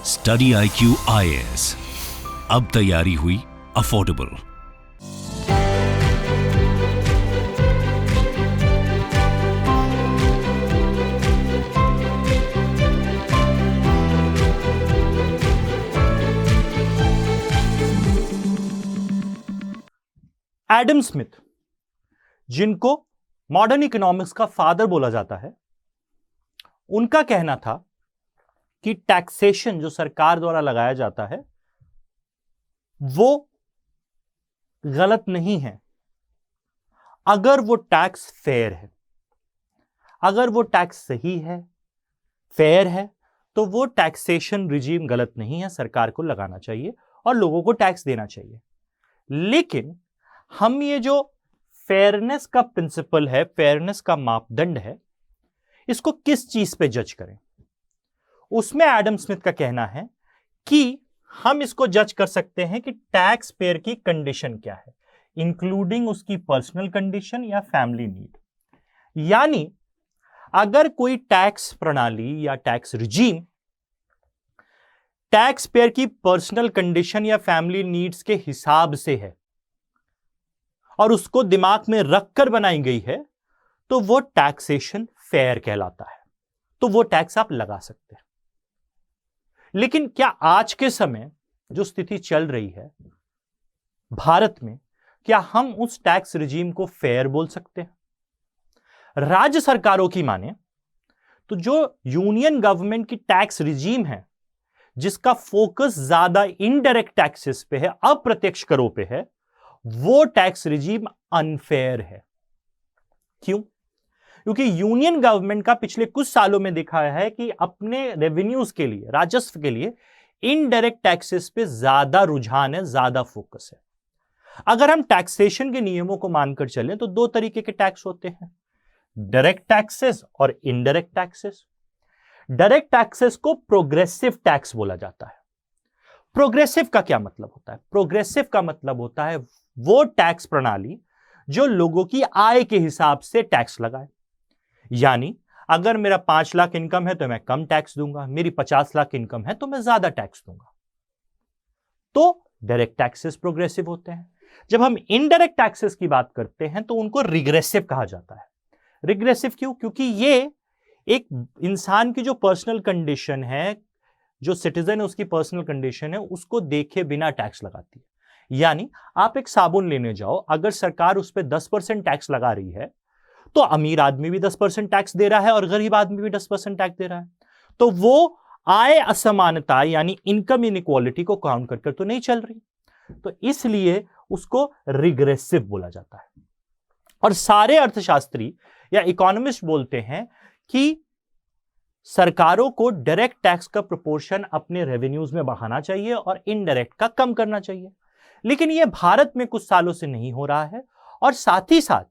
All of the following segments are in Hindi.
स्टडी IQ IAS, अब तैयारी हुई अफोर्डेबल। एडम स्मिथ, जिनको मॉडर्न इकोनॉमिक्स का फादर बोला जाता है, उनका कहना था कि टैक्सेशन जो सरकार द्वारा लगाया जाता है वो गलत नहीं है अगर वो टैक्स फेयर है। अगर वो टैक्स सही है, फेयर है, तो वो टैक्सेशन रिजीम गलत नहीं है, सरकार को लगाना चाहिए और लोगों को टैक्स देना चाहिए। लेकिन हम ये जो फेयरनेस का प्रिंसिपल है, फेयरनेस का मापदंड है, इसको किस चीज पे जज करें? उसमें एडम स्मिथ का कहना है कि हम इसको जज कर सकते हैं कि टैक्स पेयर की कंडीशन क्या है, इंक्लूडिंग उसकी पर्सनल कंडीशन या फैमिली नीड। यानी अगर कोई टैक्स प्रणाली या टैक्स रिजीम टैक्स पेयर की पर्सनल कंडीशन या फैमिली नीड्स के हिसाब से है और उसको दिमाग में रखकर बनाई गई है, तो वो टैक्सेशन फेयर कहलाता है, तो वो टैक्स आप लगा सकते हैं। लेकिन क्या आज के समय जो स्थिति चल रही है भारत में, क्या हम उस टैक्स रिजीम को फेयर बोल सकते हैं? राज्य सरकारों की माने तो जो यूनियन गवर्नमेंट की टैक्स रिजीम है, जिसका फोकस ज्यादा इनडायरेक्ट टैक्सेस पे है, अप्रत्यक्ष करों पे है, वो टैक्स रिजीम अनफेयर है। क्यों? क्योंकि यूनियन गवर्नमेंट का पिछले कुछ सालों में देखा है कि अपने रेवेन्यूज के लिए, राजस्व के लिए इनडायरेक्ट टैक्सेस पे ज्यादा रुझान है, ज्यादा फोकस है। अगर हम टैक्सेशन के नियमों को मानकर चलें तो दो तरीके के टैक्स होते हैं, डायरेक्ट टैक्सेस और इनडायरेक्ट टैक्सेस। डायरेक्ट टैक्सेस को प्रोग्रेसिव टैक्स बोला जाता है। प्रोग्रेसिव का क्या मतलब होता है? प्रोग्रेसिव का मतलब होता है वो टैक्स प्रणाली जो लोगों की आय के हिसाब से टैक्स लगाए। यानी अगर मेरा 5 लाख इनकम है तो मैं कम टैक्स दूंगा, मेरी 50 लाख इनकम है तो मैं ज्यादा टैक्स दूंगा। तो डायरेक्ट टैक्सेस प्रोग्रेसिव होते हैं। जब हम इनडायरेक्ट टैक्सेस की बात करते हैं तो उनको रिग्रेसिव कहा जाता है। रिग्रेसिव क्यों? क्योंकि ये एक इंसान की जो पर्सनल कंडीशन है, जो सिटीजन है उसकी पर्सनल कंडीशन है, उसको देखे बिना टैक्स लगाती है। यानी आप एक साबुन लेने जाओ, अगर सरकार उस पर 10% टैक्स लगा रही है तो अमीर आदमी भी 10% टैक्स दे रहा है और गरीब आदमी भी 10% टैक्स दे रहा है, तो वो आय असमानता यानी इनकम इनइक्वालिटी को काउंट कर तो नहीं चल रही, तो इसलिए उसको रिग्रेसिव बोला जाता है। और सारे अर्थशास्त्री या इकोनॉमिस्ट बोलते हैं कि सरकारों को डायरेक्ट टैक्स का प्रोपोर्शन अपने रेवेन्यूज में बढ़ाना चाहिए और इनडायरेक्ट का कम करना चाहिए। लेकिन यह भारत में कुछ सालों से नहीं हो रहा है, और साथ ही साथ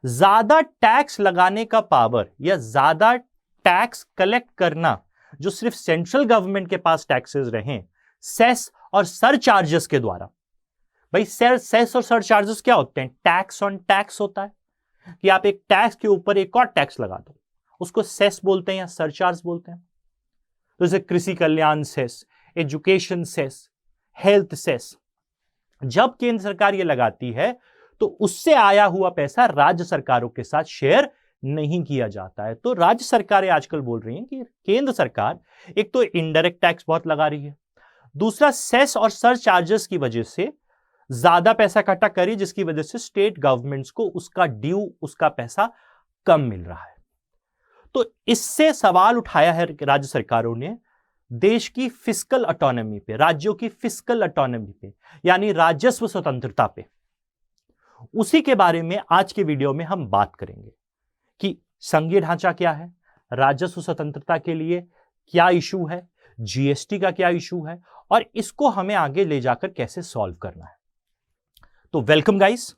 ज्यादा टैक्स लगाने का पावर या ज्यादा टैक्स कलेक्ट करना जो सिर्फ सेंट्रल गवर्नमेंट के पास टैक्सेस रहे, सेस और सरचार्जेस के द्वारा। भाई सेस और सरचार्जेस क्या होते हैं? टैक्स ऑन टैक्स होता है कि आप एक टैक्स के ऊपर एक और टैक्स लगा दो, उसको सेस बोलते हैं या सरचार्ज बोलते हैं। तो जैसे कृषि कल्याण cess, education cess, health cess. जब केंद्र सरकार ये लगाती है तो उससे आया हुआ पैसा राज्य सरकारों के साथ शेयर नहीं किया जाता है। तो राज्य सरकारें आजकल बोल रही हैं कि केंद्र सरकार एक तो इनडायरेक्ट टैक्स बहुत लगा रही है, दूसरा सेस और सरचार्जेस की वजह से ज्यादा पैसा इकट्ठा करी, जिसकी वजह से स्टेट गवर्नमेंट्स को उसका ड्यू, उसका पैसा कम मिल रहा है। तो इससे सवाल उठाया है राज्य सरकारों ने देश की फिस्कल ऑटोनॉमी पे, राज्यों की फिस्कल ऑटोनॉमी पे, यानी राजस्व स्वतंत्रता पे। उसी के बारे में आज के वीडियो में हम बात करेंगे कि संघीय ढांचा क्या है, राजस्व स्वतंत्रता के लिए क्या इशू है, जीएसटी का क्या इशू है, और इसको हमें आगे ले जाकर कैसे सॉल्व करना है। तो welcome guys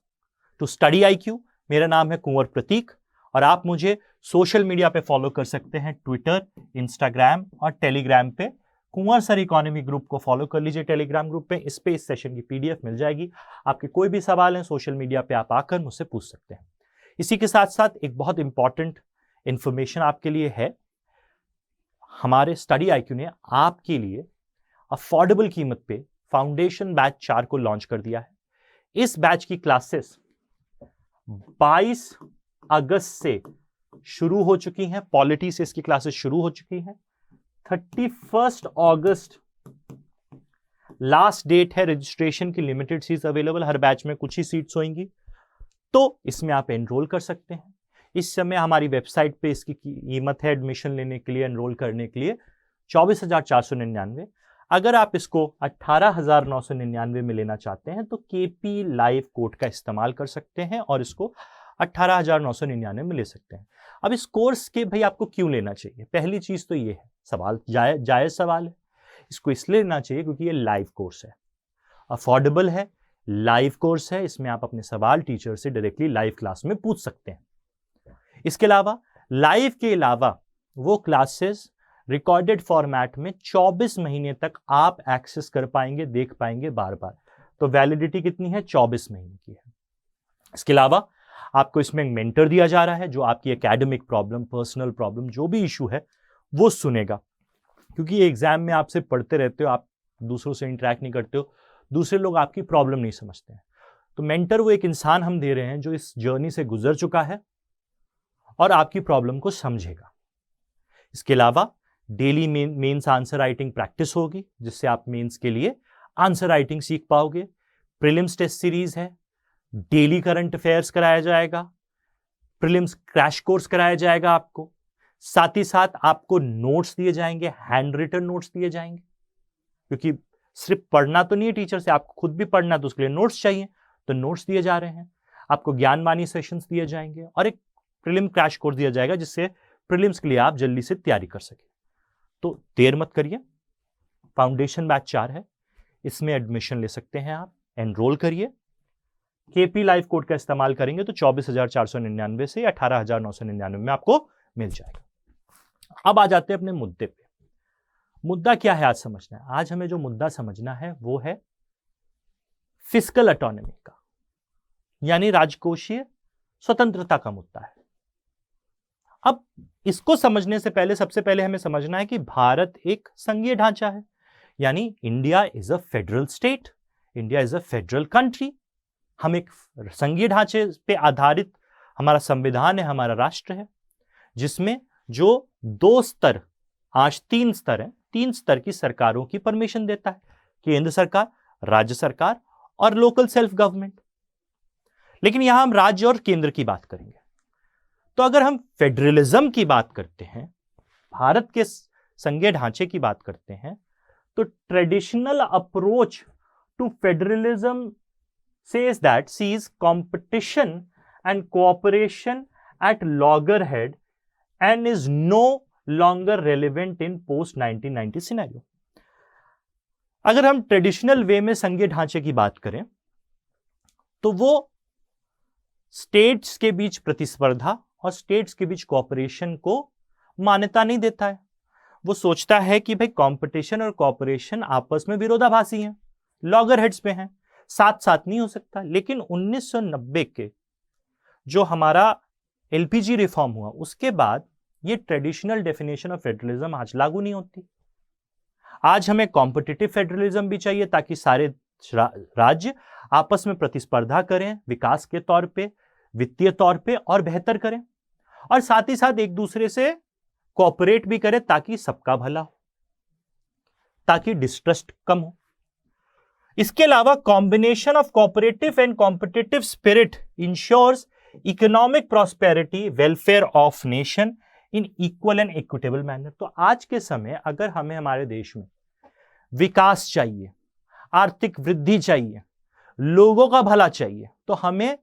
to study IQ। मेरा नाम है कुंवर प्रतीक और आप मुझे सोशल मीडिया पे फॉलो कर सकते हैं, ट्विटर, इंस्टाग्राम और टेलीग्राम पे। कुंवर सर इकोनॉमी ग्रुप को फॉलो कर लीजिए टेलीग्राम ग्रुप पे, इस पे इस सेशन की PDF मिल जाएगी। आपके कोई भी सवाल हैं सोशल मीडिया पे आप आकर मुझसे पूछ सकते हैं। इसी के साथ साथ एक बहुत इंपॉर्टेंट इंफॉर्मेशन आपके लिए है। हमारे स्टडी आईक्यू ने आपके लिए अफोर्डेबल कीमत पे फाउंडेशन बैच 4 को लॉन्च कर दिया है। इस बैच की क्लासेस 22 अगस्त से शुरू हो चुकी हैं, पॉलिटी से इसकी क्लासेस शुरू हो चुकी हैं। 31 अगस्त लास्ट डेट है रजिस्ट्रेशन की, लिमिटेड सीट्स अवेलेबल, हर बैच में कुछ ही सीट्स होंगी, तो इसमें आप एनरोल कर सकते हैं। इस समय हमारी वेबसाइट पे इसकी कीमत है एडमिशन लेने के लिए, एनरोल करने के लिए 24,499। अगर आप इसको 18,999 में लेना चाहते हैं तो केपी लाइव कोड का इस्तेमाल कर सकते हैं और इसको 18,999 में ले सकते हैं। अब इस कोर्स के भाई आपको क्यों लेना चाहिए? पहली चीज तो ये है, सवाल जायज सवाल है, इसको इसलिए लेना चाहिए क्योंकि ये लाइव कोर्स है, अफोर्डेबल है, लाइव कोर्स है, इसमें आप अपने सवाल टीचर से डायरेक्टली लाइव क्लास में पूछ सकते हैं। इसके अलावा लाइव के अलावा वो क्लासेस रिकॉर्डेड फॉर्मेट में 24 महीने तक आप एक्सेस कर पाएंगे, देख पाएंगे बार बार। तो वैलिडिटी कितनी है? 24 महीने की है। इसके अलावा आपको इसमें एक मेंटर दिया जा रहा है जो आपकी एकेडमिक प्रॉब्लम, पर्सनल प्रॉब्लम, जो भी इशू है वो सुनेगा, क्योंकि एग्जाम में आपसे पढ़ते रहते हो, आप दूसरों से इंटरेक्ट नहीं करते हो, दूसरे लोग आपकी प्रॉब्लम नहीं समझते हैं। तो मेंटर वो एक इंसान हम दे रहे हैं जो इस जर्नी से गुजर चुका है और आपकी प्रॉब्लम को समझेगा। इसके अलावा daily mains answer writing practice होगी, जिससे आप मेंस के लिए आंसर राइटिंग सीख पाओगे। प्रीलिम्स टेस्ट सीरीज है, डेली करंट अफेयर्स कराया जाएगा, प्रीलिम्स क्रैश कोर्स कराया जाएगा आपको, साथ ही साथ आपको नोट्स दिए जाएंगे, हैंड रिटन नोट्स दिए जाएंगे, क्योंकि सिर्फ पढ़ना तो नहीं है टीचर से, आपको खुद भी पढ़ना, तो उसके लिए नोट्स चाहिए, तो नोट्स दिए जा रहे हैं। आपको ज्ञानवाणी सेशंस दिए जाएंगे और एक प्रीलिम क्रैश कोर्स दिया जाएगा, जिससे प्रीलिम्स के लिए आप जल्दी से तैयारी कर सके। तो देर मत करिए, फाउंडेशन बैच 4 है, इसमें एडमिशन ले सकते हैं आप, एनरोल करिए। केपी लाइव कोड का इस्तेमाल करेंगे तो 24,499 से 18,999 में आपको मिल जाएगा। अब आ जाते हैं अपने मुद्दे पे। मुद्दा क्या है आज समझना है? आज हमें जो मुद्दा समझना है वो है फिस्कल ऑटोनॉमी का, यानी राजकोषीय स्वतंत्रता का मुद्दा है। अब इसको समझने से पहले सबसे पहले हमें समझना है कि भारत एक संघीय ढांचा है, यानी India is a federal state, India is a federal country. हम एक संघीय ढांचे पे आधारित हमारा संविधान है, हमारा राष्ट्र है, जिसमें जो 2 स्तर, आज 3 स्तर है, 3 स्तर की सरकारों की परमिशन देता है, केंद्र सरकार, राज्य सरकार और लोकल सेल्फ गवर्नमेंट। लेकिन यहां हम राज्य और केंद्र की बात करेंगे। तो अगर हम फेडरलिज्म की बात करते हैं, भारत के संघीय ढांचे की बात करते हैं, तो traditional approach to federalism says that sees competition and cooperation at loggerhead and is no longer relevant in post 1990 scenario। अगर हम ट्रेडिशनल वे में संघीय ढांचे की बात करें तो वो स्टेट्स के बीच प्रतिस्पर्धा और स्टेट्स के बीच कोऑपरेशन को मान्यता नहीं देता है। वो सोचता है कि भाई कंपटीशन और कोऑपरेशन आपस में विरोधाभासी हैं, लॉगरहेड्स पे हैं, साथ साथ नहीं हो सकता। लेकिन 1990 के जो हमारा एलपीजी रिफॉर्म हुआ, उसके बाद ये ट्रेडिशनल डेफिनेशन ऑफ फेडरलिज्म आज लागू नहीं होती। आज हमें कॉम्पिटिटिव फेडरलिज्म भी चाहिए, ताकि सारे राज्य आपस में प्रतिस्पर्धा करें, विकास के तौर पे, वित्तीय तौर पे और बेहतर करें, और साथ ही साथ एक दूसरे से कोऑपरेट भी करें, ताकि सबका भला हो, ताकि डिस्ट्रस्ट कम हो। इसके अलावा combination of cooperative and competitive spirit ensures economic prosperity, welfare of nation in equal and equitable manner. तो आज के समय अगर हमें हमारे देश में विकास चाहिए, आर्थिक वृद्धि चाहिए, लोगों का भला चाहिए, तो हमें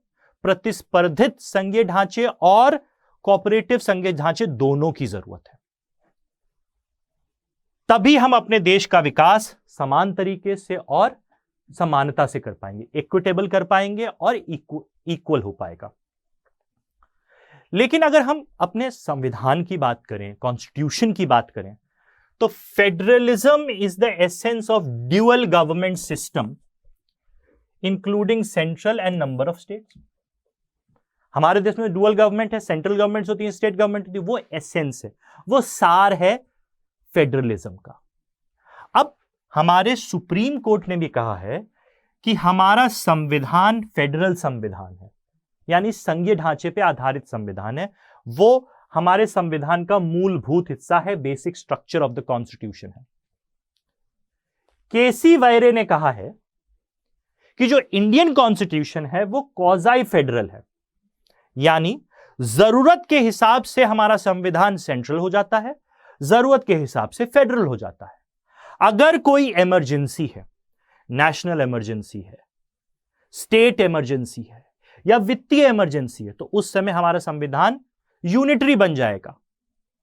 प्रतिस्पर्धित संघीय ढांचे और कोऑपरेटिव संघीय ढांचे दोनों की जरूरत है। तभी हम अपने देश का विकास समान तरीके से और समानता से कर पाएंगे, इक्विटेबल कर पाएंगे और इक्वल हो पाएगा। लेकिन अगर हम अपने संविधान की बात करें, कॉन्स्टिट्यूशन की बात करें, तो federalism is the essence of dual government system including central and number of states. हमारे देश में डुअल गवर्नमेंट है, सेंट्रल गवर्नमेंट होती है, स्टेट गवर्नमेंट होती है, वो एसेंस है, वो सार है फेडरलिज्म का। अब हमारे सुप्रीम कोर्ट ने भी कहा है कि हमारा संविधान फेडरल संविधान है, यानी संघीय ढांचे पे आधारित संविधान है, वो हमारे संविधान का मूलभूत हिस्सा है, basic structure of the constitution है। केसी वायरे ने कहा है कि जो इंडियन कॉन्स्टिट्यूशन है वो क्वाज़ी फेडरल है, यानी जरूरत के हिसाब से हमारा संविधान सेंट्रल हो जाता है, जरूरत के हिसाब से फेडरल हो जाता है। अगर कोई इमरजेंसी है, नेशनल इमरजेंसी है, स्टेट इमरजेंसी है या वित्तीय इमरजेंसी है, तो उस समय हमारा संविधान यूनिटरी बन जाएगा,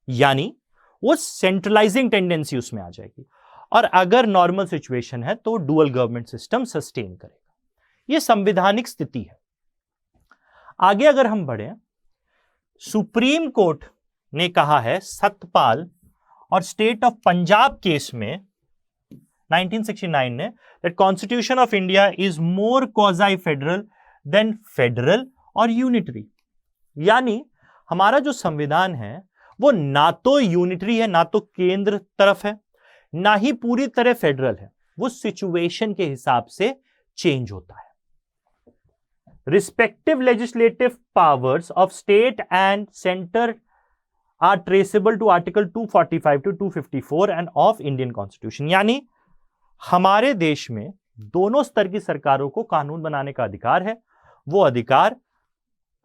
यानी वो सेंट्रलाइजिंग टेंडेंसी उसमें आ जाएगी। और अगर नॉर्मल सिचुएशन है तो डुअल गवर्नमेंट सिस्टम सस्टेन करेगा। यह संवैधानिक स्थिति है। आगे अगर हम बढ़े, सुप्रीम कोर्ट ने कहा है सतपाल और स्टेट ऑफ पंजाब केस में 1969 ने that constitution of India is more quasi federal than federal और यूनिटरी, यानी हमारा जो संविधान है वो ना तो यूनिटरी है, ना तो केंद्र तरफ है, ना ही पूरी तरह फेडरल है, वो सिचुएशन के हिसाब से चेंज होता है। Respective legislative powers of state and centre are traceable to article 245 to 254 and of Indian constitution, यानी हमारे देश में दोनों स्तर की सरकारों को कानून बनाने का अधिकार है। वो अधिकार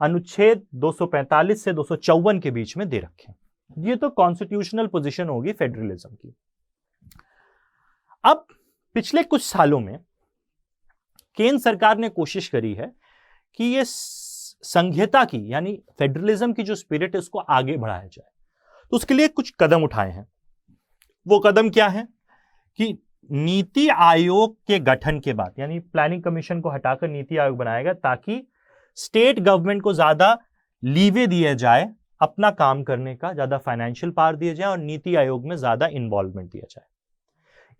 अनुच्छेद 245 से 254 के बीच में दे रखे। ये तो कॉन्स्टिट्यूशनल पोजीशन होगी फेडरलिज्म की। अब पिछले कुछ सालों में केंद्र सरकार ने कोशिश करी है कि ये संघीयता की, यानी फेडरलिज्म की जो स्पिरिट है उसको आगे बढ़ाया जाए। तो उसके लिए कुछ कदम उठाए हैं। वो कदम क्या है कि नीति आयोग के गठन के बाद, यानी प्लानिंग कमीशन को हटाकर नीति आयोग बनाएगा, ताकि स्टेट गवर्नमेंट को ज्यादा लीवे दिया जाए अपना काम करने का, ज्यादा फाइनेंशियल पावर दिया जाए और नीति आयोग में ज्यादा इन्वॉल्वमेंट दिया जाए।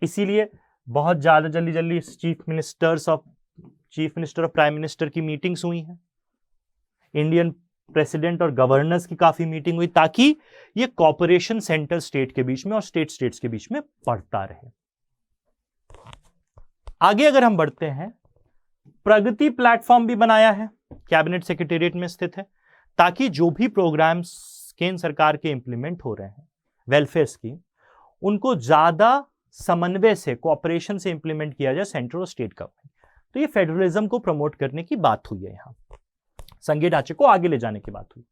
इसीलिए बहुत ज्यादा जल्दी जल्दी चीफ मिनिस्टर और प्राइम मिनिस्टर की मीटिंग्स हुई हैं, इंडियन प्रेसिडेंट और गवर्नर्स की काफी मीटिंग हुई, ताकि ये कॉपरेशन सेंटर स्टेट के बीच में और स्टेट्स के बीच में बढ़ता रहे। आगे अगर हम बढ़ते हैं, प्रगति प्लेटफॉर्म भी बनाया है, कैबिनेट सेक्रेटेरिएट में स्थित है, ताकि जो भी प्रोग्राम्स केंद्र सरकार के इंप्लीमेंट हो रहे हैं वेलफेयर स्कीम, उनको ज्यादा समन्वय से, कोऑपरेशन से इंप्लीमेंट किया जाए सेंट्रल और स्टेट गवर्नमेंट। तो ये फेडरलिज्म को प्रमोट करने की बात हुई है, यहां संघीय ढांचे को आगे ले जाने की बात हुई।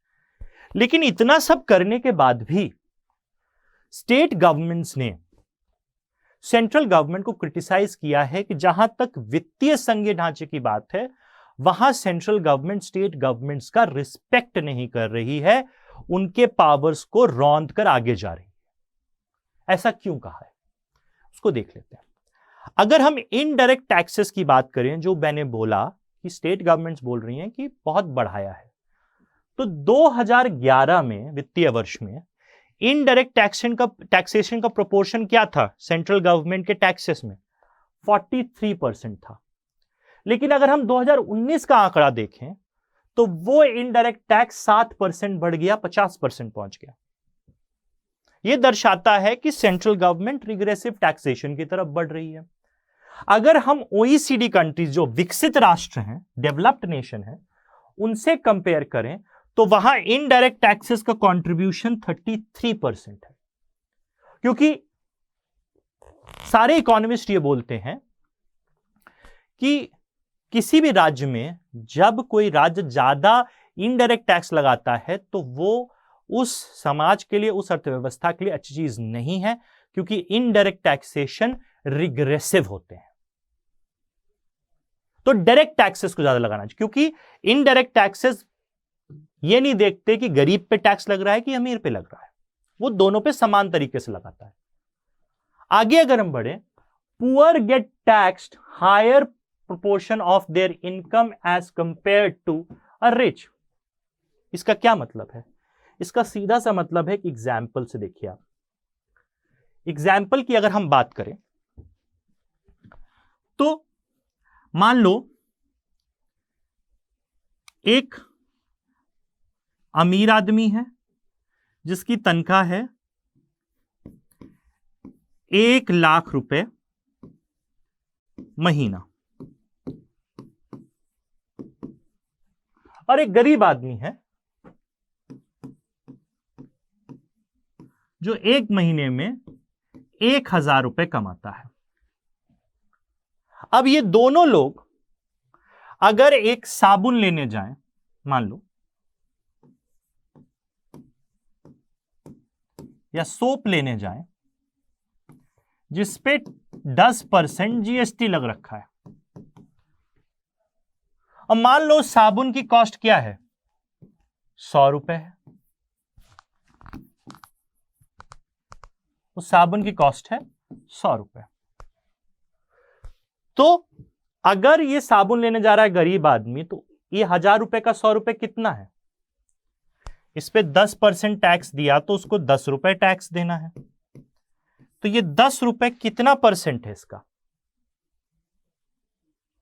लेकिन इतना सब करने के बाद भी स्टेट गवर्नमेंट्स ने सेंट्रल गवर्नमेंट को क्रिटिसाइज किया है कि जहां तक वित्तीय संघीय ढांचे की बात है, वहां सेंट्रल गवर्नमेंट स्टेट गवर्नमेंट्स का रिस्पेक्ट नहीं कर रही है, उनके पावर्स को रौंद कर आगे जा रही है। ऐसा क्यों कहा है, उसको देख लेते हैं। अगर हम इनडायरेक्ट टैक्सेस की बात करें, जो मैंने बोला कि स्टेट गवर्नमेंट्स बोल रही हैं कि बहुत बढ़ाया है, तो 2011 में वित्तीय वर्ष में इनडायरेक्ट टैक्सेशन का प्रोपोर्शन क्या था सेंट्रल गवर्नमेंट के टैक्सेस में? 43% था। लेकिन अगर हम 2019 का आंकड़ा देखें तो वो इनडायरेक्ट टैक्स 7% बढ़ गया, 50% पहुंच गया। यह दर्शाता है कि सेंट्रल गवर्नमेंट रिग्रेसिव टैक्सेशन की तरफ बढ़ रही है। अगर हम ओईसीडी कंट्रीज, जो विकसित राष्ट्र हैं, डेवलप्ड नेशन है, उनसे कंपेयर करें तो वहां इनडायरेक्ट टैक्सेस का कंट्रीब्यूशन 33% है। क्योंकि सारे इकोनॉमिस्ट ये बोलते हैं कि किसी भी राज्य में जब कोई राज्य ज्यादा इनडायरेक्ट टैक्स लगाता है तो वो उस समाज के लिए, उस अर्थव्यवस्था के लिए अच्छी चीज नहीं है, क्योंकि इनडायरेक्ट टैक्सेशन रिग्रेसिव होते हैं। तो डायरेक्ट टैक्सेस को ज्यादा लगाना चाहिए, क्योंकि इनडायरेक्ट टैक्सेस ये नहीं देखते कि गरीब पे टैक्स लग रहा है कि अमीर पे लग रहा है, वो दोनों पे समान तरीके से लगाता है। आगे अगर हम बढ़े, poor get taxed higher proportion of their income as compared to a rich. इसका क्या मतलब है? इसका सीधा सा मतलब है कि एग्जाम्पल से देखिए आप। एग्जाम्पल की अगर हम बात करें तो मान लो एक अमीर आदमी है जिसकी तनख्वाह है 1,00,000 रुपए महीना, और एक गरीब आदमी है जो एक महीने में 1,000 रुपए कमाता है। अब ये दोनों लोग अगर एक साबुन लेने जाएं, मान लो, या सोप लेने जाएं जिसपे 10% जीएसटी लग रखा है, और मान लो साबुन की कॉस्ट क्या है, 100 रुपए है, उस साबुन की कॉस्ट है 100 रुपए। तो अगर ये साबुन लेने जा रहा है गरीब आदमी, तो ये 1,000 रुपए का 100 रुपए कितना है, इस पे 10% टैक्स दिया तो उसको 10 रुपए टैक्स देना है। तो ये 10 रुपए कितना परसेंट है इसका,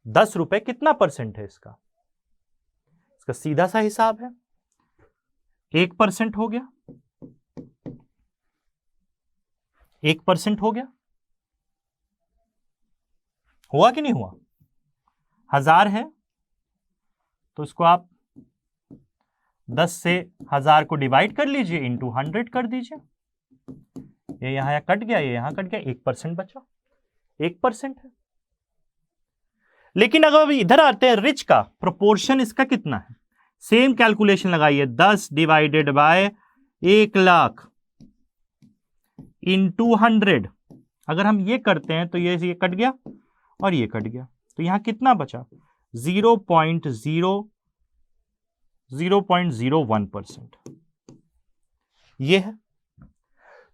10 रुपए कितना परसेंट है इसका सीधा सा हिसाब है, 1% हो गया, 1% हो गया, हुआ कि नहीं हुआ? 1,000 है तो इसको आप 10 से 1,000 को डिवाइड कर लीजिए, इंटू 100 कर दीजिए, ये यहां कट गया, ये यहां कट गया, 1% बचा, 1% है। लेकिन अगर इधर आते हैं, रिच का प्रोपोर्शन इसका कितना है, सेम कैलकुलेशन लगाइए, 10 डिवाइडेड बाय 1,00,000 इंटू 100। अगर हम ये करते हैं तो ये कट गया और ये कट गया, तो यहां कितना बचा, 0.01%। ये है।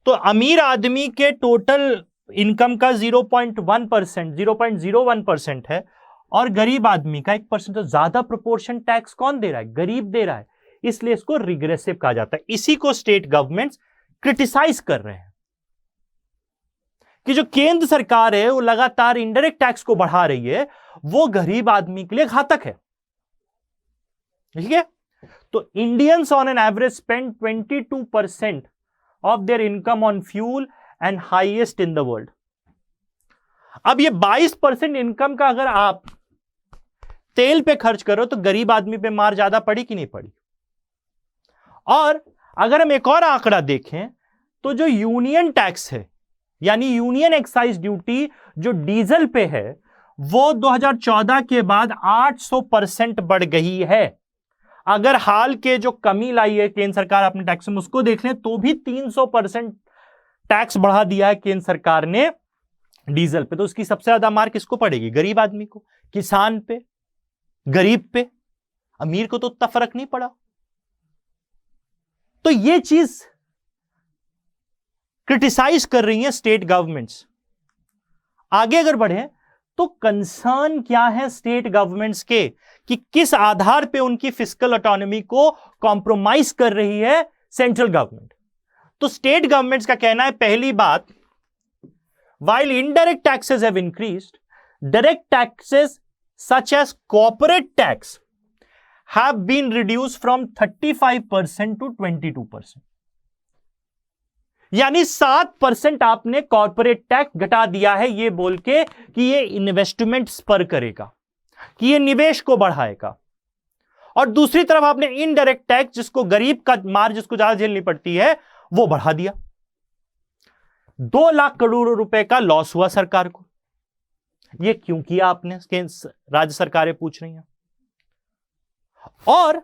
तो अमीर आदमी के टोटल इनकम का 0.1%, 0.01% है, और गरीब आदमी का 1%। तो ज्यादा प्रोपोर्शन टैक्स कौन दे रहा है, गरीब दे रहा है, इसलिए इसको रिग्रेसिव कहा जाता है। इसी को स्टेट गवर्नमेंट्स क्रिटिसाइज कर रहे हैं कि जो केंद्र सरकार है वो लगातार इनडायरेक्ट टैक्स को बढ़ा रही है, वो गरीब आदमी के लिए घातक है। ठीक है। तो Indians on an average spend 22% of their income on fuel and highest in the world. अब ये 22% इनकम का अगर आप तेल पे खर्च करो तो गरीब आदमी पे मार ज्यादा पड़ी कि नहीं पड़ी? और अगर हम एक और आंकड़ा देखें तो जो यूनियन टैक्स है, यानी यूनियन एक्साइज ड्यूटी जो डीजल पे है, वो 2014 के बाद 800% बढ़ गई है। अगर हाल के जो कमी लाई है केंद्र सरकार अपने टैक्स में, उसको देख लें तो भी 300% टैक्स बढ़ा दिया है केंद्र सरकार ने डीजल पे। तो उसकी सबसे ज्यादा मार किसको पड़ेगी? गरीब आदमी को, किसान पे, गरीब पे। अमीर को तो उतना फर्क नहीं पड़ा। तो ये चीज क्रिटिसाइज कर रही है स्टेट गवर्नमेंट्स। आगे अगर बढ़े तो कंसर्न क्या है स्टेट गवर्नमेंट्स के, कि किस आधार पे उनकी फिस्कल ऑटोनॉमी को कॉम्प्रोमाइज कर रही है सेंट्रल गवर्नमेंट। तो स्टेट गवर्नमेंट्स का कहना है, पहली बात, while indirect taxes have increased, direct taxes such as corporate tax have been reduced from 35% to 22%। यानी 7% आपने कॉर्पोरेट टैक्स घटा दिया है, ये बोल के कि ये इन्वेस्टमेंट स्पर करेगा, कि ये निवेश को बढ़ाएगा। और दूसरी तरफ आपने इनडायरेक्ट टैक्स, जिसको गरीब का मार, जिसको ज्यादा झेलनी पड़ती है, वो बढ़ा दिया। 2 लाख करोड़ रुपए का लॉस हुआ सरकार को। ये क्यों किया आपने, राज्य सरकारें पूछ रही हैं। और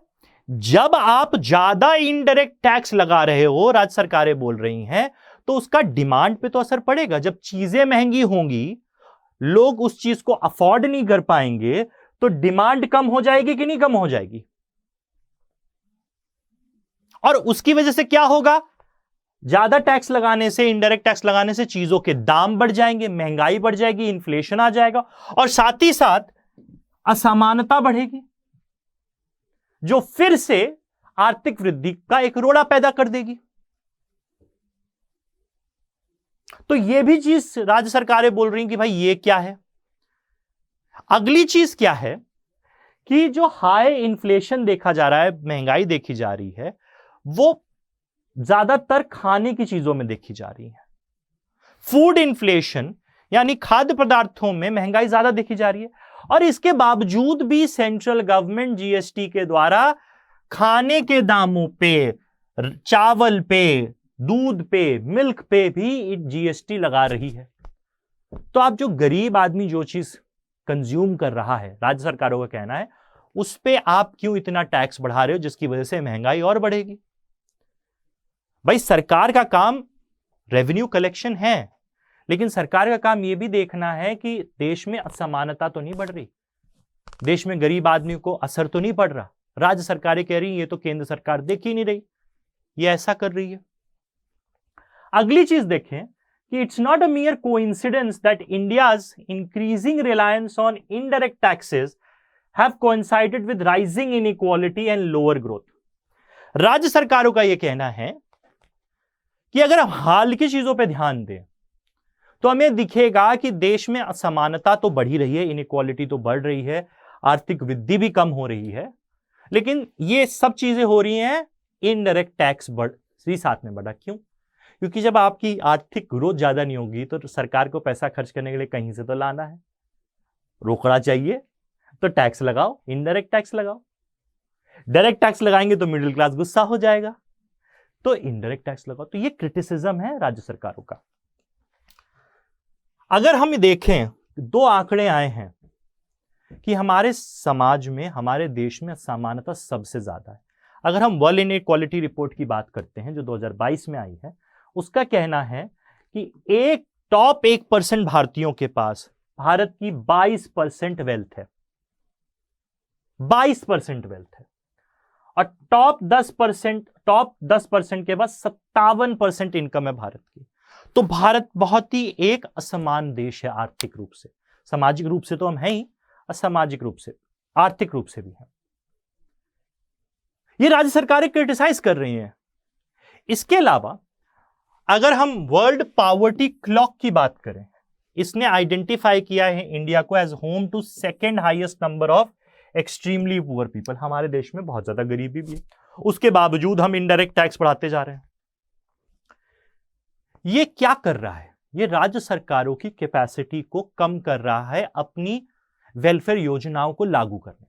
जब आप ज्यादा इनडायरेक्ट टैक्स लगा रहे हो, राज्य सरकारें बोल रही हैं, तो उसका डिमांड पे तो असर पड़ेगा। जब चीजें महंगी होंगी, लोग उस चीज को अफोर्ड नहीं कर पाएंगे, तो डिमांड कम हो जाएगी कि नहीं कम हो जाएगी? और उसकी वजह से क्या होगा? ज्यादा टैक्स लगाने से, इनडायरेक्ट टैक्स लगाने से चीजों के दाम बढ़ जाएंगे, महंगाई बढ़ जाएगी, इन्फ्लेशन आ जाएगा, और साथ ही साथ असमानता बढ़ेगी, जो फिर से आर्थिक वृद्धि का एक रोड़ा पैदा कर देगी। तो यह भी चीज राज्य सरकारें बोल रही हैं कि भाई ये क्या है। अगली चीज क्या है कि जो हाई इन्फ्लेशन देखा जा रहा है, महंगाई देखी जा रही है, वो ज्यादातर खाने की चीजों में देखी जा रही है। फूड इन्फ्लेशन यानी खाद्य पदार्थों में महंगाई ज्यादा देखी जा रही है, और इसके बावजूद भी सेंट्रल गवर्नमेंट जीएसटी के द्वारा खाने के दामों पे, चावल पे, दूध पे, मिल्क पे भी जीएसटी लगा रही है। तो आप जो गरीब आदमी जो चीज कंज्यूम कर रहा है, राज्य सरकारों का कहना है, उस पे आप क्यों इतना टैक्स बढ़ा रहे हो जिसकी वजह से महंगाई और बढ़ेगी। भाई सरकार का काम रेवेन्यू कलेक्शन है, लेकिन सरकार का काम यह भी देखना है कि देश में असमानता तो नहीं बढ़ रही, देश में गरीब आदमी को असर तो नहीं पड़ रहा। राज्य सरकारें कह रही ये तो केंद्र सरकार देख ही नहीं रही, ये ऐसा कर रही है। अगली चीज देखें कि it's not a मियर coincidence that India's increasing reliance on indirect taxes have coincided with rising inequality and lower growth. राज्य सरकारों का यह कहना है कि अगर हम हाल की चीजों पर ध्यान दें तो हमें दिखेगा कि देश में असमानता तो बढ़ ही रही है, इनइक्वालिटी तो बढ़ रही है, आर्थिक वृद्धि भी कम हो रही है, लेकिन ये सब चीजें हो रही हैं इनडायरेक्ट टैक्स बढ़ भी साथ में बढ़ा। क्यों? क्योंकि जब आपकी आर्थिक ग्रोथ ज्यादा नहीं होगी तो सरकार को पैसा खर्च करने के लिए कहीं से तो लाना है, रोकड़ा चाहिए, तो टैक्स लगाओ, इनडायरेक्ट टैक्स लगाओ। डायरेक्ट टैक्स लगाएंगे तो मिडिल क्लास गुस्सा हो जाएगा, तो इनडायरेक्ट टैक्स लगाओ। तो ये क्रिटिसिज्म है राज्य सरकारों का। अगर हम देखें, दो आंकड़े आए हैं कि हमारे समाज में, हमारे देश में असमानता सबसे ज्यादा है। अगर हम वर्ल्ड इनइक्वालिटी रिपोर्ट की बात करते हैं जो 2022 में आई है, उसका कहना है कि एक टॉप 1% भारतीयों के पास भारत की 22% वेल्थ है, 22% वेल्थ है, और टॉप 10% के पास 57% इनकम है भारत की। तो भारत बहुत ही एक असमान देश है आर्थिक रूप से, सामाजिक रूप से तो हम हैं ही, असामाजिक रूप से, आर्थिक रूप से भी है। ये राज्य सरकारें क्रिटिसाइज कर रही हैं। इसके अलावा अगर हम वर्ल्ड पॉवर्टी क्लॉक की बात करें, इसने आइडेंटिफाई किया है इंडिया को as home to second highest number of extremely poor people. हमारे देश में बहुत ज्यादा गरीबी भी है, उसके बावजूद हम इनडायरेक्ट टैक्स बढ़ाते जा रहे हैं। ये क्या कर रहा है? ये राज्य सरकारों की कैपेसिटी को कम कर रहा है अपनी वेलफेयर योजनाओं को लागू करने में,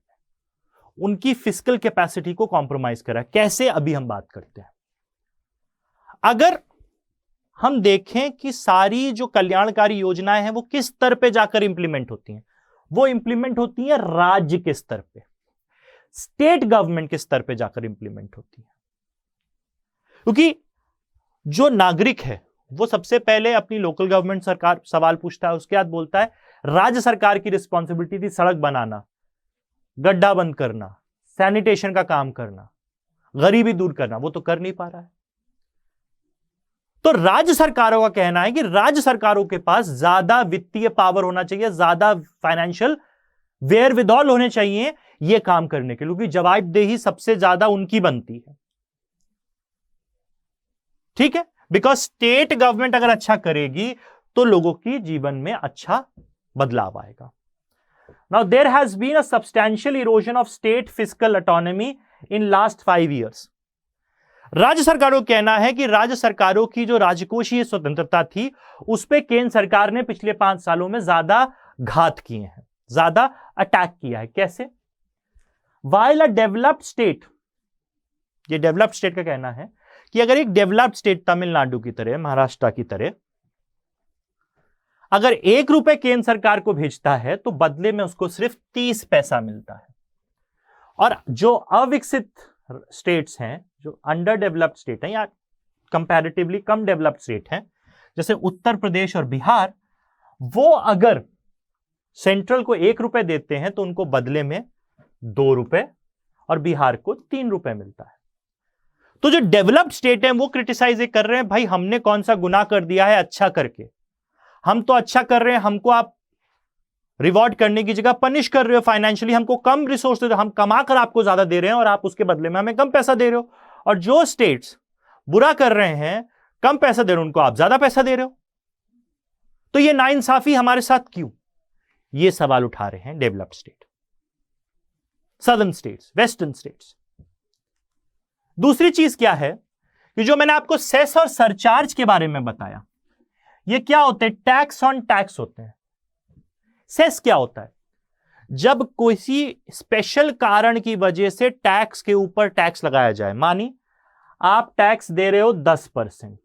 उनकी फिस्कल कैपेसिटी को कॉम्प्रोमाइज कर रहा है। कैसे? अभी हम बात करते हैं। अगर हम देखें कि सारी जो कल्याणकारी योजनाएं हैं वो किस स्तर पे जाकर इंप्लीमेंट होती हैं, वो इंप्लीमेंट होती हैं राज्य के स्तर पे, स्टेट गवर्नमेंट के स्तर पे जाकर इंप्लीमेंट होती है। क्योंकि जो नागरिक है वो सबसे पहले अपनी लोकल गवर्नमेंट सरकार सवाल पूछता है, उसके बाद बोलता है राज्य सरकार की रिस्पॉन्सिबिलिटी थी सड़क बनाना, गड्ढा बंद करना, सैनिटेशन का काम करना, गरीबी दूर करना, वो तो कर नहीं पा रहा है। तो राज्य सरकारों का कहना है कि राज्य सरकारों के पास ज्यादा वित्तीय पावर होना चाहिए, ज्यादा फाइनेंशियल वेयरविदॉल होने चाहिए ये काम करने के लिए, क्योंकि जवाबदेही सबसे ज्यादा उनकी बनती है। ठीक है, बिकॉज स्टेट गवर्नमेंट अगर अच्छा करेगी तो लोगों की जीवन में अच्छा बदलाव आएगा। Now there has been a substantial erosion of state fiscal autonomy in last 5 years। राज्य सरकारों का कहना है कि राज्य सरकारों की जो राजकोषीय स्वतंत्रता थी उस पर केंद्र सरकार ने पिछले 5 सालों में ज्यादा घात किए हैं, ज्यादा अटैक किया है। कैसे? वाइल अ डेवलप्ड स्टेट, ये डेवलप्ड स्टेट का कहना है कि अगर एक डेवलप्ड स्टेट तमिलनाडु की तरह, महाराष्ट्र की तरह, अगर 1 रुपए केंद्र सरकार को भेजता है तो बदले में उसको सिर्फ 30 पैसा मिलता है। और जो अविकसित स्टेट्स हैं, जो अंडर डेवलप्ड स्टेट हैं या कंपैरेटिवली कम डेवलप्ड स्टेट हैं, जैसे उत्तर प्रदेश और बिहार, वो अगर सेंट्रल को 1 रुपए देते हैं तो उनको बदले में 2 रुपए, और बिहार को 3 रुपए मिलता है। तो जो डेवलप्ड स्टेट है वो क्रिटिसाइज कर रहे हैं, भाई हमने कौन सा गुनाह कर दिया है अच्छा करके, हम तो अच्छा कर रहे हैं, हमको आप रिवॉर्ड करने की जगह पनिश कर रहे हो, फाइनेंशियली हमको कम रिसोर्स दे रहे हो, हम कमा कर आपको ज्यादा दे रहे हैं और आप उसके बदले में हमें कम पैसा दे रहे हो। और जो स्टेट्स बुरा कर रहे हैं, कम पैसा दे रहे हो, उनको आप ज्यादा पैसा दे रहे हो। तो ये नाइंसाफी हमारे साथ क्यों? ये सवाल उठा रहे हैं developed state, southern states, western states. दूसरी चीज क्या है कि जो मैंने आपको सेस और सरचार्ज के बारे में बताया, ये क्या होते हैं? टैक्स ऑन टैक्स होते हैं। सेस क्या होता है? जब किसी स्पेशल कारण की वजह से टैक्स के ऊपर टैक्स लगाया जाए, मानी आप टैक्स दे रहे हो 10%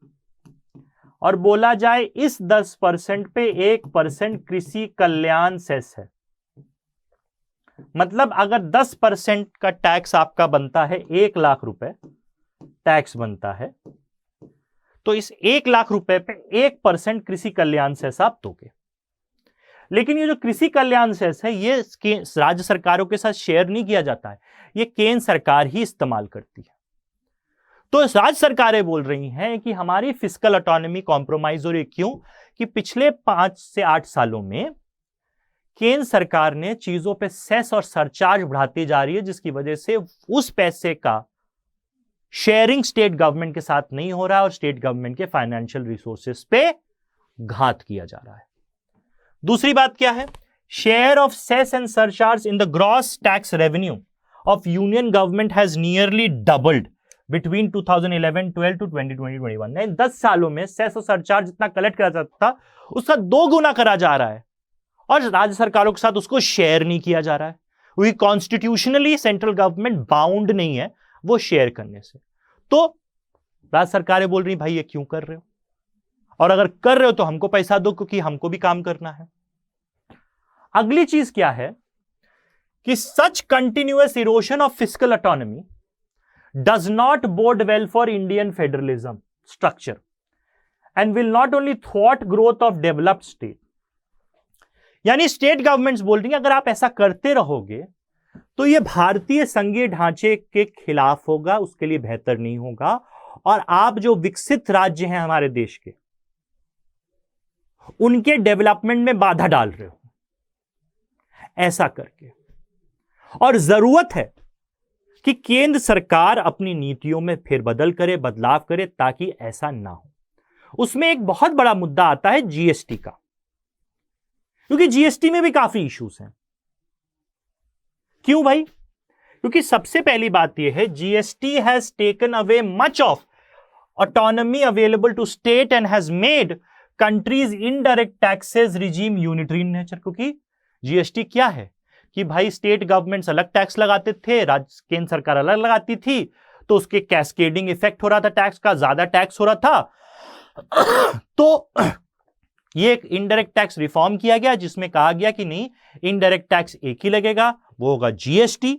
और बोला जाए इस 10% पे 1% कृषि कल्याण सेस है। मतलब अगर 10% का टैक्स आपका बनता है 1 लाख रुपए टैक्स बनता है, तो इस 1 लाख रुपए पे 1% कृषि कल्याण सेस आप दोगे। लेकिन ये जो कृषि कल्याण सेस है ये राज्य सरकारों के साथ शेयर नहीं किया जाता है, ये केंद्र सरकार ही इस्तेमाल करती है। तो राज्य सरकारें बोल रही हैं कि हमारी फिस्कल ऑटोनॉमी कॉम्प्रोमाइज हो रही है। क्यों? कि पिछले 5 से 8 सालों में केंद्र सरकार ने चीजों पे सेस और सरचार्ज बढ़ाती जा रही है, जिसकी वजह से उस पैसे का शेयरिंग स्टेट गवर्नमेंट के साथ नहीं हो रहा है और स्टेट गवर्नमेंट के फाइनेंशियल रिसोर्सेस पे घात किया जा रहा है। दूसरी बात क्या है? Share of cess and surcharge in the gross tax revenue of union government has nearly doubled between 2011-12 to 2020-21। 10 सालों में सेस और सरचार्ज जितना कलेक्ट करा जाता था उसका 2 गुना करा जा रहा है और राज्य सरकारों के साथ उसको शेयर नहीं किया जा रहा है। वही कॉन्स्टिट्यूशनली सेंट्रल गवर्नमेंट बाउंड नहीं है वो शेयर करने से। तो राज्य सरकारें बोल रही भाई ये क्यों कर रहे हो, और अगर कर रहे हो तो हमको पैसा दो क्योंकि हमको भी काम करना है। अगली चीज क्या है कि such continuous erosion of fiscal autonomy does not bode well for Indian federalism structure and will not only thwart growth of developed state। यानी स्टेट गवर्नमेंट्स बोल रही हैं अगर आप ऐसा करते रहोगे तो ये भारतीय संघीय ढांचे के खिलाफ होगा, उसके लिए बेहतर नहीं होगा, और आप जो विकसित राज्य हैं हमारे देश के उनके डेवलपमेंट में बाधा डाल रहे हो ऐसा करके। और जरूरत है कि केंद्र सरकार अपनी नीतियों में फेरबदल करे, बदलाव करे ताकि ऐसा ना हो। उसमें एक बहुत बड़ा मुद्दा आता है जीएसटी का, क्योंकि जीएसटी में भी काफी इश्यूज हैं। क्यों भाई? क्योंकि सबसे पहली बात यह है GST has taken away much of autonomy available to state and has made countries indirect taxes regime unitary in nature. क्योंकि जीएसटी क्या है कि भाई स्टेट गवर्नमेंट्स अलग टैक्स लगाते थे, राज्य केंद्र सरकार अलग लगाती थी, तो उसके कैस्केडिंग इफेक्ट हो रहा था, टैक्स का ज्यादा टैक्स हो रहा था। तो ये एक इनडायरेक्ट टैक्स रिफॉर्म किया गया जिसमें कहा गया कि नहीं इनडायरेक्ट टैक्स एक ही लगेगा, वो होगा जीएसटी,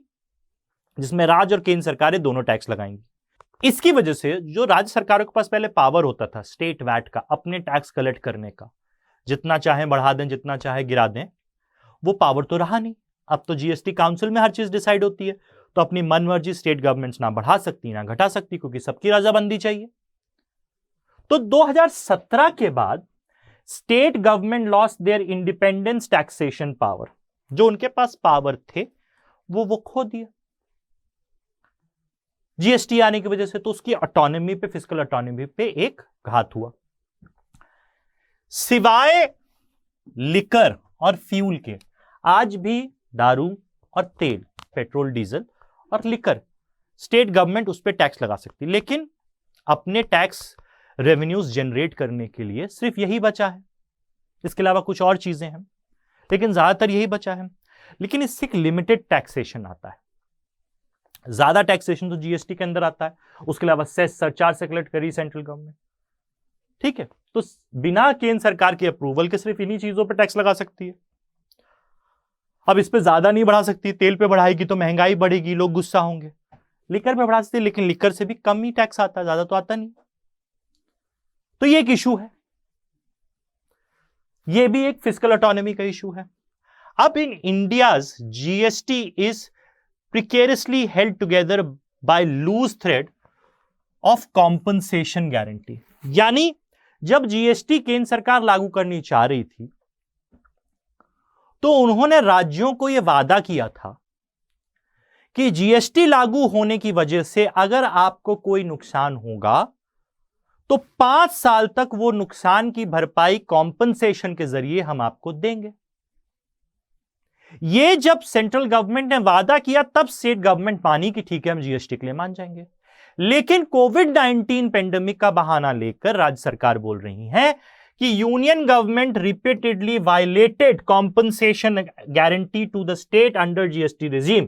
जिसमें राज्य और केंद्र सरकारें दोनों टैक्स लगाएंगी। इसकी वजह से जो राज्य सरकारों के पास पहले पावर होता था स्टेट वैट का, अपने टैक्स कलेक्ट करने का, जितना चाहे बढ़ा दें जितना चाहे गिरा दें, वो पावर तो रहा नहीं। अब तो जीएसटी काउंसिल में हर चीज डिसाइड होती है, तो अपनी मनमर्जी स्टेट गवर्नमेंट्स ना बढ़ा सकती ना घटा सकती, क्योंकि सबकी रजामंदी चाहिए। तो 2017 के बाद state government lost their independence taxation power. जो उनके पास पावर थे वो खो दिया जीएसटी आने की वजह से। तो उसकी ऑटोनॉमी पे, फिस्कल ऑटोनॉमी पे एक घात हुआ। सिवाय लिकर और फ्यूल के आज भी दारू और तेल, पेट्रोल डीजल और लिकर, स्टेट गवर्नमेंट उस पर टैक्स लगा सकती, लेकिन अपने टैक्स रेवेन्यूज जनरेट करने के लिए सिर्फ यही बचा है। इसके अलावा कुछ और चीजें हैं लेकिन ज्यादातर यही बचा है। लेकिन इससे एक लिमिटेड टैक्सेशन आता है, ज्यादा टैक्सेशन तो जीएसटी के अंदर आता है, उसके अलावा सेस सरचार्ज से कलेक्ट करी सेंट्रल गवर्नमेंट। ठीक है, तो बिना केंद्र सरकार के अप्रूवल के सिर्फ इन्हीं चीजों पर टैक्स लगा सकती है। अब इस पे ज्यादा नहीं बढ़ा सकती, तेल पे बढ़ाएगी तो महंगाई बढ़ेगी, लोग गुस्सा होंगे। लिकर पे बढ़ा सकती है, लेकिन लिकर से भी कम ही टैक्स आता है, ज्यादा तो आता नहीं। तो ये एक इशू है, ये भी एक फिस्कल ऑटोनॉमी का इशू है। अब in India's GST is precariously held together by loose thread of compensation guarantee. यानी जब जीएसटी केंद्र सरकार लागू करनी चाह रही थी तो उन्होंने राज्यों को यह वादा किया था कि जीएसटी लागू होने की वजह से अगर आपको कोई नुकसान होगा तो 5 साल तक वो नुकसान की भरपाई कॉम्पनसेशन के जरिए हम आपको देंगे। ये जब सेंट्रल गवर्नमेंट ने वादा किया तब स्टेट गवर्नमेंट मानी कि ठीक है हम जीएसटी के लिए मान जाएंगे। लेकिन कोविड-19 पेंडेमिक का बहाना लेकर राज्य सरकार बोल रही है कि union government repeatedly violated compensation guarantee to the state under GST regime,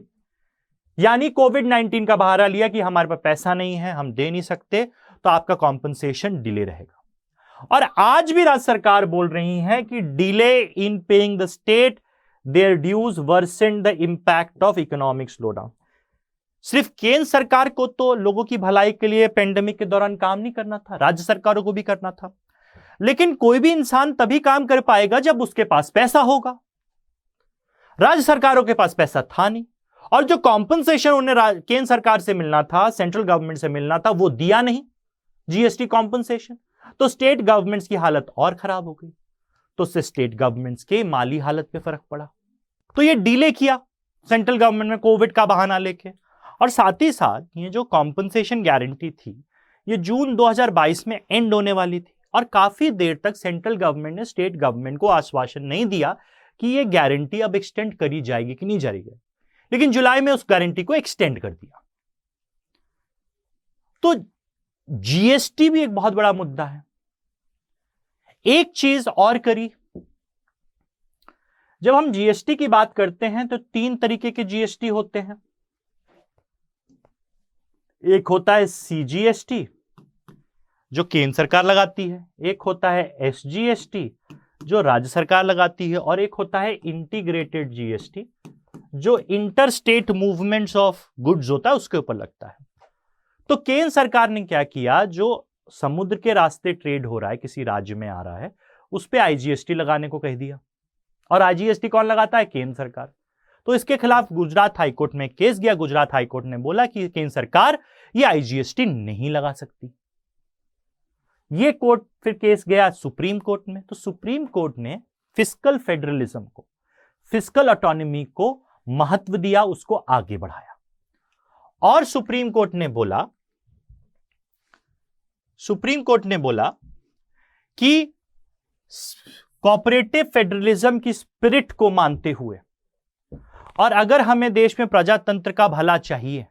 यानी कोविड-19 का बहाना लिया कि हमारे पास पैसा नहीं है, हम दे नहीं सकते, तो आपका कॉम्पनसेशन डिले रहेगा। और आज भी राज्य सरकार बोल रही है कि delay in paying the state their dues versus the impact of economic slowdown. सिर्फ केंद्र सरकार को तो लोगों की भलाई के लिए पेंडेमिक के दौरान काम नहीं करना था, राज्य सरकारों को भी करना था। लेकिन कोई भी इंसान तभी काम कर पाएगा जब उसके पास पैसा होगा। राज्य सरकारों के पास पैसा था नहीं, और जो कॉम्पनसेशन उन्हें केंद्र सरकार से मिलना था, सेंट्रल गवर्नमेंट से मिलना था, वो दिया नहीं, जीएसटी कॉम्पनसेशन। तो स्टेट गवर्नमेंट्स की हालत और खराब हो गई, तो उससे स्टेट गवर्नमेंट्स के माली हालत पे फर्क पड़ा। तो ये डिले किया सेंट्रल गवर्नमेंट में कोविड का बहाना लेके। और साथ ही साथ ये जो कॉम्पनसेशन गारंटी थी, ये जून 2022 में एंड होने वाली थी, और काफी देर तक सेंट्रल गवर्नमेंट ने स्टेट गवर्नमेंट को आश्वासन नहीं दिया कि ये गारंटी अब एक्सटेंड करी जाएगी कि नहीं जाएगी। लेकिन जुलाई में उस गारंटी को एक्सटेंड कर दिया। तो जीएसटी भी एक बहुत बड़ा मुद्दा है। एक चीज और करी, जब हम जीएसटी की बात करते हैं तो 3 तरीके के जीएसटी होते हैं। एक होता है सीजीएसटी जो केंद्र सरकार लगाती है, एक होता है एसजीएसटी जो राज्य सरकार लगाती है, और एक होता है इंटीग्रेटेड जीएसटी जो inter state movements of goods होता है उसके ऊपर लगता है। तो केंद्र सरकार ने क्या किया, जो समुद्र के रास्ते ट्रेड हो रहा है, किसी राज्य में आ रहा है, उस पे आईजीएसटी लगाने को कह दिया। और आईजीएसटी कौन लगाता है? केंद्र सरकार। तो इसके खिलाफ गुजरात हाईकोर्ट में केस गया। गुजरात हाईकोर्ट ने बोला कि केंद्र सरकार ये आईजीएसटी नहीं लगा सकती। ये कोर्ट फिर केस गया सुप्रीम कोर्ट में। तो सुप्रीम कोर्ट ने फिस्कल फेडरलिज्म को, फिस्कल ऑटोनॉमी को महत्व दिया, उसको आगे बढ़ाया। और सुप्रीम कोर्ट ने बोला कि कोऑपरेटिव फेडरलिज्म की स्पिरिट को मानते हुए, और अगर हमें देश में प्रजातंत्र का भला चाहिए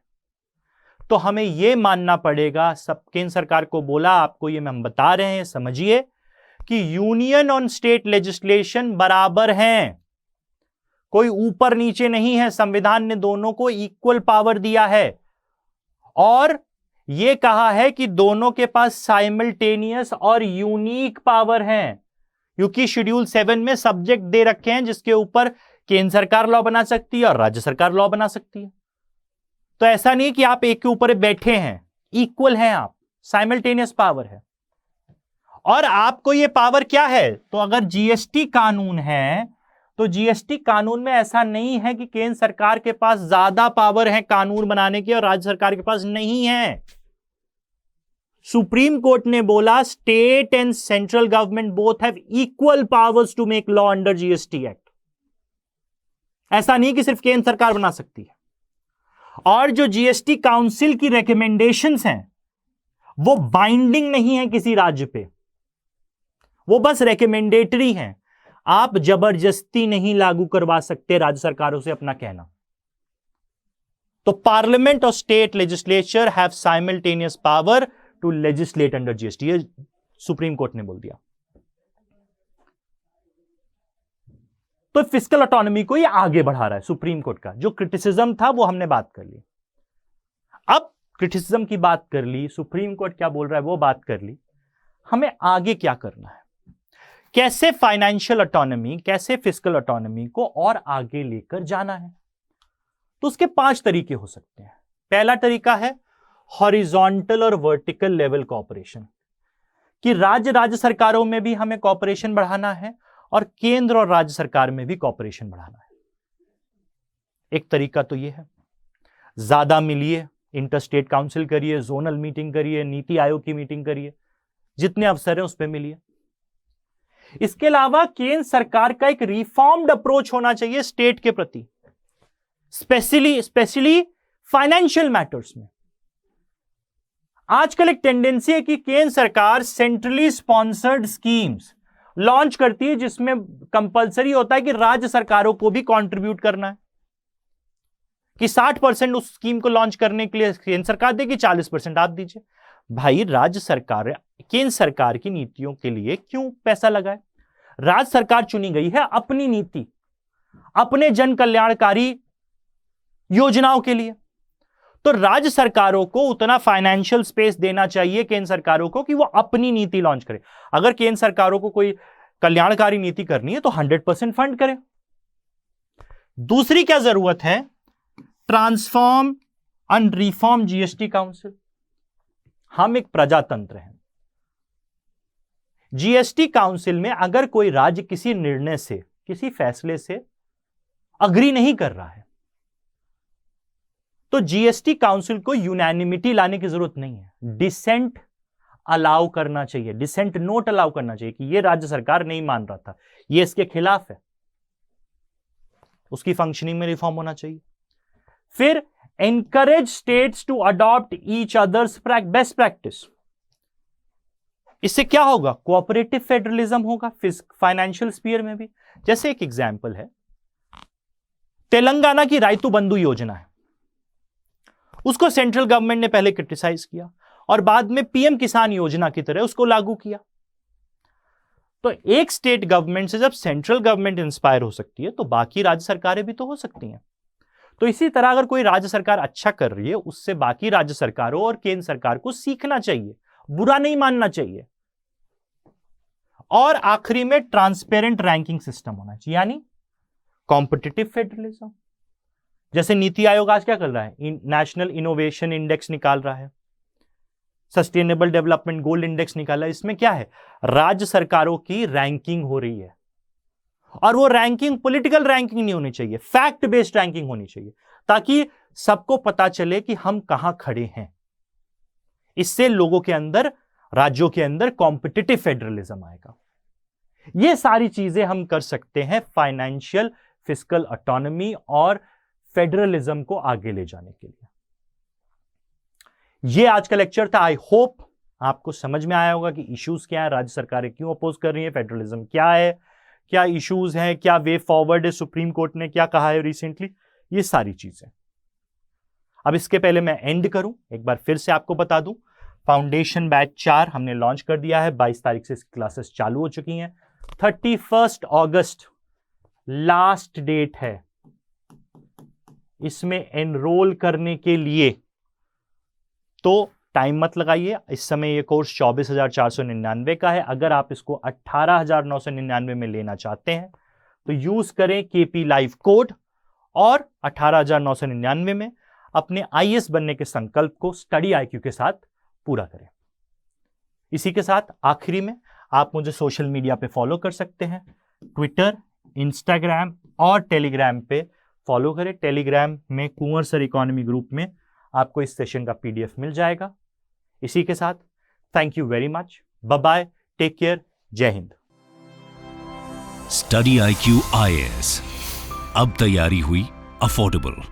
तो हमें यह मानना पड़ेगा, सब केंद्र सरकार को बोला, आपको ये हम बता रहे हैं, समझिए कि यूनियन और स्टेट लेजिस्लेशन बराबर हैं, कोई ऊपर नीचे नहीं है। संविधान ने दोनों को इक्वल पावर दिया है, और यह कहा है कि दोनों के पास साइमल्टेनियस और यूनिक पावर हैं, क्योंकि शेड्यूल 7 में सब्जेक्ट दे रखे हैं जिसके ऊपर केंद्र सरकार लॉ बना सकती है और राज्य सरकार लॉ बना सकती है। तो ऐसा नहीं कि आप एक के ऊपर बैठे हैं, इक्वल हैं आप, साइमल्टेनियस पावर है। और आपको ये पावर क्या है? तो अगर जीएसटी कानून है तो जीएसटी कानून में ऐसा नहीं है कि केंद्र सरकार के पास ज्यादा पावर है कानून बनाने की और राज्य सरकार के पास नहीं है। सुप्रीम कोर्ट ने बोला state and central government both have equal powers to make law under GST act. ऐसा नहीं कि सिर्फ केंद्र सरकार बना सकती है। और जो जीएसटी काउंसिल की रिकमेंडेशंस हैं वो बाइंडिंग नहीं है किसी राज्य पे, वो बस रिकमेंडेटरी हैं। आप जबरदस्ती नहीं लागू करवा सकते राज्य सरकारों से अपना कहना। तो पार्लियामेंट और state legislature have simultaneous power to legislate under GST, ये सुप्रीम कोर्ट ने बोल दिया। तो फिस्कल ऑटोनॉमी को ये आगे बढ़ा रहा है सुप्रीम कोर्ट का। जो क्रिटिसिज्म था वो हमने बात कर ली। अब क्रिटिसिज्म की बात कर ली, सुप्रीम कोर्ट क्या बोल रहा है वो बात कर ली, हमें आगे क्या करना है, कैसे फाइनेंशियल ऑटोनॉमी, कैसे फिस्कल ऑटोनॉमी को और आगे लेकर जाना है। तो उसके 5 तरीके हो सकते हैं। पहला तरीका है हॉरिजॉन्टल और वर्टिकल लेवल कोऑपरेशन, कि राज्य सरकारों में भी हमें कोऑपरेशन बढ़ाना है और केंद्र और राज्य सरकार में भी कोऑपरेशन बढ़ाना है। एक तरीका तो यह है, ज्यादा मिलिए, इंटर स्टेट काउंसिल करिए, जोनल मीटिंग करिए, नीति आयोग की मीटिंग करिए, जितने अवसर है उस पर मिलिए। इसके अलावा केंद्र सरकार का एक रिफॉर्म्ड अप्रोच होना चाहिए स्टेट के प्रति, स्पेशली फाइनेंशियल मैटर्स में। आजकल एक टेंडेंसी है कि केंद्र सरकार सेंट्रली स्पॉन्सर्ड स्कीम्स लॉन्च करती है जिसमें कंपलसरी होता है कि राज्य सरकारों को भी कंट्रीब्यूट करना है, कि 60% उस स्कीम को लॉन्च करने के लिए केंद्र सरकार देगी, 40% आप दीजिए। भाई राज्य सरकार, केंद्र सरकार की नीतियों के लिए क्यों पैसा लगाए? राज्य सरकार चुनी गई है अपनी नीति, अपने जन कल्याणकारी योजनाओं के लिए, तो राज्य सरकारों को उतना फाइनेंशियल स्पेस देना चाहिए केंद्र सरकारों को कि वो अपनी नीति लॉन्च करे। अगर केंद्र सरकारों को कोई कल्याणकारी नीति करनी है तो 100% फंड करें। दूसरी क्या जरूरत है? Transform and reform GST council. हम एक प्रजातंत्र हैं। जीएसटी काउंसिल में अगर कोई राज्य किसी निर्णय से, किसी फैसले से अग्री नहीं कर रहा है तो जीएसटी काउंसिल को यूनैनिमिटी लाने की जरूरत नहीं है, डिसेंट अलाउ करना चाहिए, डिसेंट नोट अलाउ करना चाहिए कि यह राज्य सरकार नहीं मान रहा था, यह इसके खिलाफ है, उसकी फंक्शनिंग में रिफॉर्म होना चाहिए। फिर encourage states to adopt each others best practice. इससे क्या होगा? कोऑपरेटिव फेडरलिज्म होगा फाइनेंशियल स्फीयर में भी। जैसे एक एग्जांपल है, तेलंगाना की राइतु बंधु योजना है, उसको सेंट्रल गवर्नमेंट ने पहले क्रिटिसाइज किया और बाद में पीएम किसान योजना की तरह उसको लागू किया। तो एक स्टेट गवर्नमेंट से जब सेंट्रल गवर्नमेंट इंस्पायर हो सकती है तो बाकी राज्य सरकारें भी तो हो सकती हैं। तो इसी तरह अगर कोई राज्य सरकार अच्छा कर रही है उससे बाकी राज्य सरकारों और केंद्र सरकार को सीखना चाहिए, बुरा नहीं मानना चाहिए। और आखिरी में ट्रांसपेरेंट रैंकिंग सिस्टम होना चाहिए, यानी कॉम्पिटिटिव फेडरलिज्म। जैसे नीति आयोग आज क्या कर रहा है? नेशनल इनोवेशन इंडेक्स निकाल रहा है, सस्टेनेबल डेवलपमेंट गोल इंडेक्स निकाला है। इसमें क्या है? राज्य सरकारों की रैंकिंग हो रही है, और वो रैंकिंग पॉलिटिकल रैंकिंग नहीं होनी चाहिए, फैक्ट बेस्ड रैंकिंग होनी चाहिए, ताकि सबको पता चले कि हम कहां खड़े हैं। इससे लोगों के अंदर, राज्यों के अंदर कॉम्पिटिटिव फेडरलिज्म आएगा। ये सारी चीजें हम कर सकते हैं फाइनेंशियल फिस्कल ऑटोनॉमी और फेडरलिज्म को आगे ले जाने के लिए। ये आज का लेक्चर था। आई होप आपको समझ में आया होगा कि इश्यूज क्या है, राज्य सरकारें क्यों अपोज कर रही हैं, फेडरलिज्म क्या है, क्या इश्यूज हैं, क्या वे फॉरवर्ड है, सुप्रीम कोर्ट ने क्या कहा है रिसेंटली, ये सारी चीजें। अब इसके पहले मैं एंड करूं, एक बार फिर से आपको बता दूं, फाउंडेशन बैच 4 हमने लॉन्च कर दिया है। 22 तारीख से क्लासेस चालू हो चुकी हैं। 31 अगस्त लास्ट डेट है इसमें एनरोल करने के लिए, तो टाइम मत लगाइए। इस समय ये कोर्स 24,499 का है। अगर आप इसको 18,999 में लेना चाहते हैं तो यूज करें केपी लाइव कोड, और 18,999 में अपने आईएएस बनने के संकल्प को स्टडी आईक्यू के साथ पूरा करें। इसी के साथ आखिरी में आप मुझे सोशल मीडिया पे फॉलो कर सकते हैं, ट्विटर, इंस्टाग्राम और टेलीग्राम पे फॉलो करें। टेलीग्राम में कुंवर सर इकोनॉमी ग्रुप में आपको इस सेशन का पीडीएफ मिल जाएगा। इसी के साथ thank you very much, bye bye, take care, Jai Hind. Study IQ IAS, अब तैयारी हुई अफोर्डेबल।